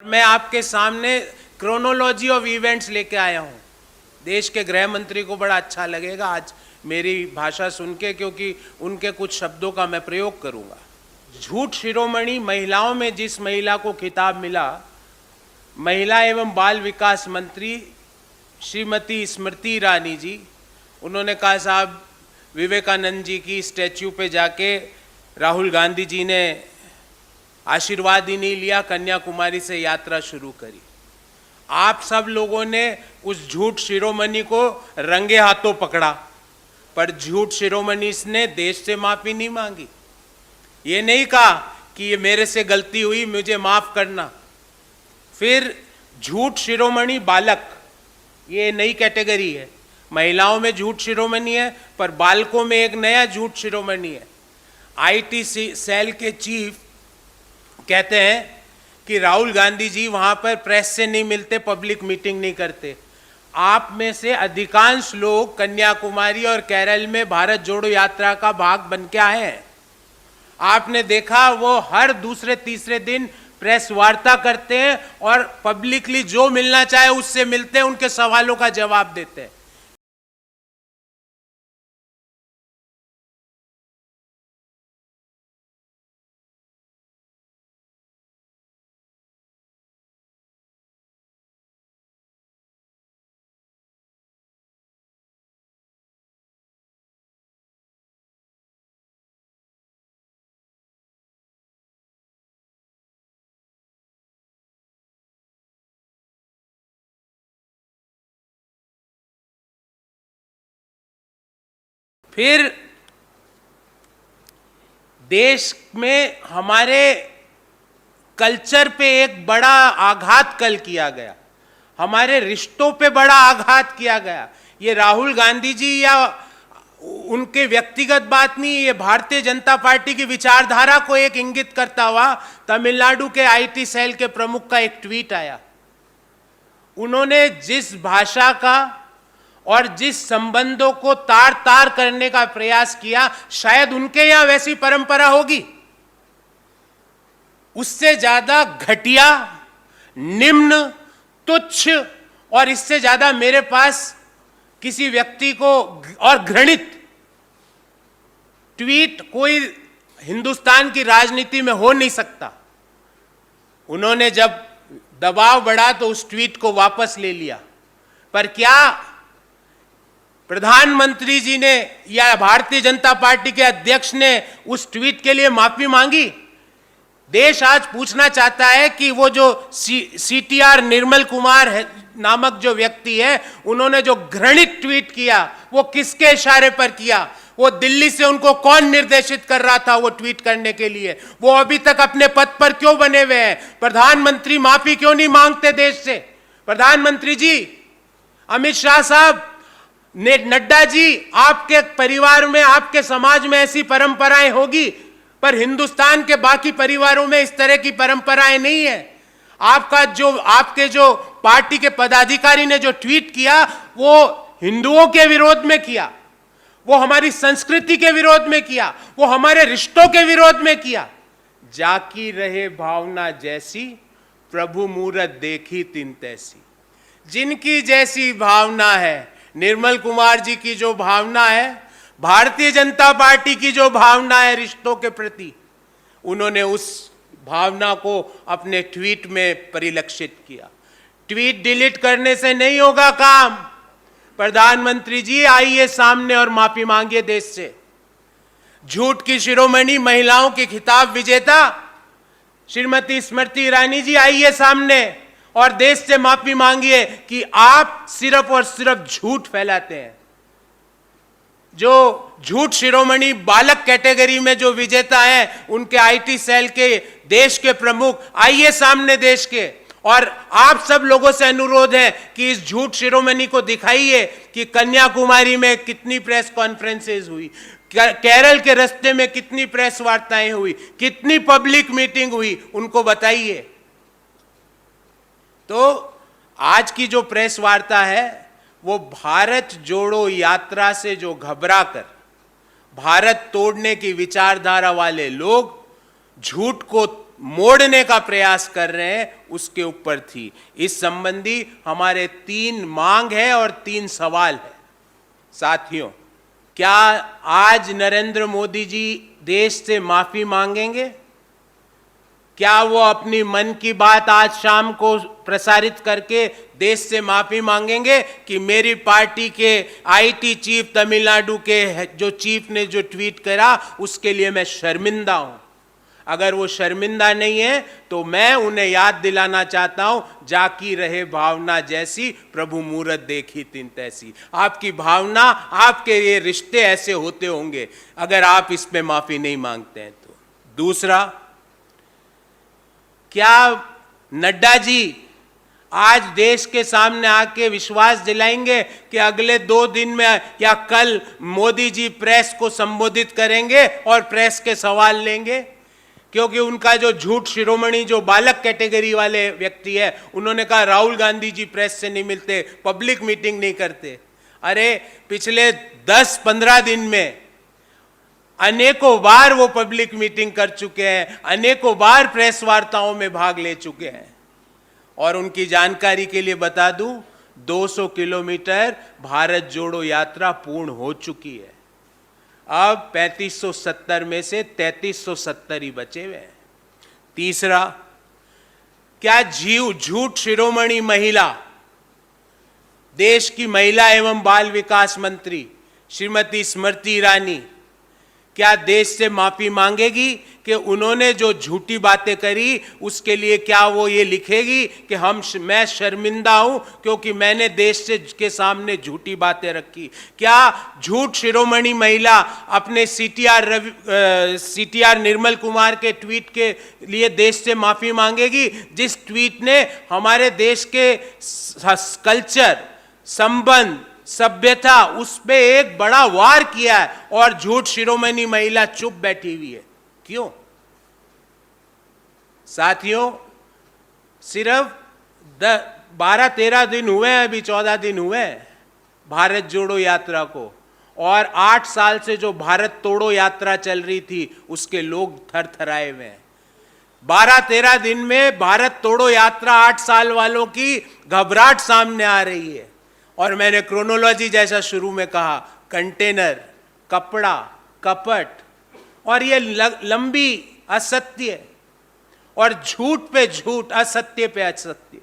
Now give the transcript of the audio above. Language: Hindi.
मैं आपके सामने क्रोनोलॉजी ऑफ इवेंट्स लेके आया हूँ। देश के गृह मंत्री को बड़ा अच्छा लगेगा आज मेरी भाषा सुन के, क्योंकि उनके कुछ शब्दों का मैं प्रयोग करूँगा। झूठ शिरोमणि महिलाओं में जिस महिला को खिताब मिला, महिला एवं बाल विकास मंत्री श्रीमती स्मृति ईरानी जी, उन्होंने कहा साहब विवेकानंद जी की स्टैच्यू पे जाके राहुल गांधी जी ने आशीर्वाद ही नहीं लिया, कन्याकुमारी से यात्रा शुरू करी। आप सब लोगों ने उस झूठ शिरोमणि को रंगे हाथों पकड़ा, पर झूठ शिरोमणि ने देश से माफी नहीं मांगी। ये नहीं कहा कि ये मेरे से गलती हुई, मुझे माफ करना। फिर झूठ शिरोमणि बालक, ये नई कैटेगरी है। महिलाओं में झूठ शिरोमणि है, पर बालकों में एक नया झूठ शिरोमणि है। आईटी सेल के चीफ कहते हैं कि राहुल गांधी जी वहां पर प्रेस से नहीं मिलते, पब्लिक मीटिंग नहीं करते। आप में से अधिकांश लोग कन्याकुमारी और केरल में भारत जोड़ो यात्रा का भाग बन के आए हैं। आपने देखा वो हर दूसरे तीसरे दिन प्रेस वार्ता करते हैं और पब्लिकली जो मिलना चाहे उससे मिलते हैं, उनके सवालों का जवाब देते हैं। फिर देश में हमारे कल्चर पे एक बड़ा आघात कल किया गया, हमारे रिश्तों पे बड़ा आघात किया गया। ये राहुल गांधी जी या उनके व्यक्तिगत बात नहीं, ये भारतीय जनता पार्टी की विचारधारा को एक इंगित करता हुआ तमिलनाडु के आईटी सेल के प्रमुख का एक ट्वीट आया। उन्होंने जिस भाषा का और जिस संबंधों को तार तार करने का प्रयास किया, शायद उनके यहां वैसी परंपरा होगी। उससे ज्यादा घटिया, निम्न, तुच्छ और इससे ज्यादा मेरे पास किसी व्यक्ति को और घृणित ट्वीट कोई हिंदुस्तान की राजनीति में हो नहीं सकता। उन्होंने जब दबाव बढ़ा तो उस ट्वीट को वापस ले लिया, पर क्या प्रधानमंत्री जी ने या भारतीय जनता पार्टी के अध्यक्ष ने उस ट्वीट के लिए माफी मांगी? देश आज पूछना चाहता है कि वो जो सीटीआर निर्मल कुमार नामक जो व्यक्ति है, उन्होंने जो घृणित ट्वीट किया वो किसके इशारे पर किया? वो दिल्ली से उनको कौन निर्देशित कर रहा था वो ट्वीट करने के लिए? वो अभी तक अपने पद पर क्यों बने हुए हैं? प्रधानमंत्री माफी क्यों नहीं मांगते देश से? प्रधानमंत्री जी, अमित शाह साहब, नड्डा जी, आपके परिवार में, आपके समाज में ऐसी परंपराएं होगी, पर हिंदुस्तान के बाकी परिवारों में इस तरह की परंपराएं नहीं है। आपके जो पार्टी के पदाधिकारी ने जो ट्वीट किया वो हिंदुओं के विरोध में किया, वो हमारी संस्कृति के विरोध में किया, वो हमारे रिश्तों के विरोध में किया। जाकी रहे भावना जैसी, प्रभु मूरत देखी तिन तैसी। जिनकी जैसी भावना है, निर्मल कुमार जी की जो भावना है, भारतीय जनता पार्टी की जो भावना है रिश्तों के प्रति, उन्होंने उस भावना को अपने ट्वीट में परिलक्षित किया। ट्वीट डिलीट करने से नहीं होगा काम। प्रधानमंत्री जी, आइए सामने और माफी मांगिए देश से। झूठ की शिरोमणि महिलाओं के खिताब विजेता श्रीमती स्मृति ईरानी जी, आइए सामने और देश से माफी मांगिए कि आप सिर्फ और सिर्फ झूठ फैलाते हैं। जो झूठ शिरोमणि बालक कैटेगरी में जो विजेता हैं, उनके आईटी सेल के देश के प्रमुख, आइए सामने देश के। और आप सब लोगों से अनुरोध है कि इस झूठ शिरोमणि को दिखाइए कि कन्याकुमारी में कितनी प्रेस कॉन्फ्रेंसेज हुई, केरल के रास्ते में कितनी प्रेस वार्ताएं हुई, कितनी पब्लिक मीटिंग हुई, उनको बताइए। तो आज की जो प्रेस वार्ता है वो भारत जोड़ो यात्रा से जो घबराकर भारत तोड़ने की विचारधारा वाले लोग झूठ को मोड़ने का प्रयास कर रहे हैं उसके ऊपर थी। इस संबंधी हमारे 3 मांग है और 3 सवाल है। साथियों, क्या आज नरेंद्र मोदी जी देश से माफी मांगेंगे? क्या वो अपनी मन की बात आज शाम को प्रसारित करके देश से माफी मांगेंगे कि मेरी पार्टी के आईटी चीफ तमिलनाडु के जो चीफ ने जो ट्वीट करा उसके लिए मैं शर्मिंदा हूं? अगर वो शर्मिंदा नहीं है तो मैं उन्हें याद दिलाना चाहता हूं, जाकी रहे भावना जैसी प्रभु मूरत देखी तिन तैसी। आपकी भावना, आपके ये रिश्ते ऐसे होते होंगे अगर आप इस पे माफी नहीं मांगते हैं तो। दूसरा, क्या नड्डा जी आज देश के सामने आके विश्वास दिलाएंगे कि अगले 2 दिन में या कल मोदी जी प्रेस को संबोधित करेंगे और प्रेस के सवाल लेंगे? क्योंकि उनका जो झूठ शिरोमणि, जो बालक कैटेगरी वाले व्यक्ति है, उन्होंने कहा राहुल गांधी जी प्रेस से नहीं मिलते, पब्लिक मीटिंग नहीं करते। अरे पिछले 10-15 दिन में अनेकों बार वो पब्लिक मीटिंग कर चुके हैं, अनेकों बार प्रेस वार्ताओं में भाग ले चुके हैं। और उनकी जानकारी के लिए बता दूं, 200 किलोमीटर भारत जोड़ो यात्रा पूर्ण हो चुकी है। अब 3570 में से 3370 ही बचे हुए हैं। तीसरा, क्या झूठ शिरोमणि महिला, देश की महिला एवं बाल विकास मंत्री श्रीमती स्मृति ईरानी क्या देश से माफी मांगेगी कि उन्होंने जो झूठी बातें करी उसके लिए? क्या वो ये लिखेगी कि मैं शर्मिंदा हूं क्योंकि मैंने देश के सामने झूठी बातें रखी? क्या झूठ शिरोमणि महिला अपने सीटीआर निर्मल कुमार के ट्वीट के लिए देश से माफी मांगेगी, जिस ट्वीट ने हमारे देश के कल्चर, संबंध, सभ्यता, उस पे एक बड़ा वार किया है और झूठ शिरोमणि महिला चुप बैठी हुई है? क्यों? साथियों, सिर्फ 12-13 दिन हुए हैं, अभी 14 दिन हुए हैं भारत जोड़ो यात्रा को, और 8 साल से जो भारत तोड़ो यात्रा चल रही थी उसके लोग थरथराए हुए हैं। 12-13 दिन में भारत तोड़ो यात्रा 8 साल वालों की घबराहट सामने आ रही है। और मैंने क्रोनोलॉजी जैसा शुरू में कहा, कंटेनर, कपड़ा, कपट, और ये लंबी असत्य और झूठ पे झूठ, असत्य पे असत्य।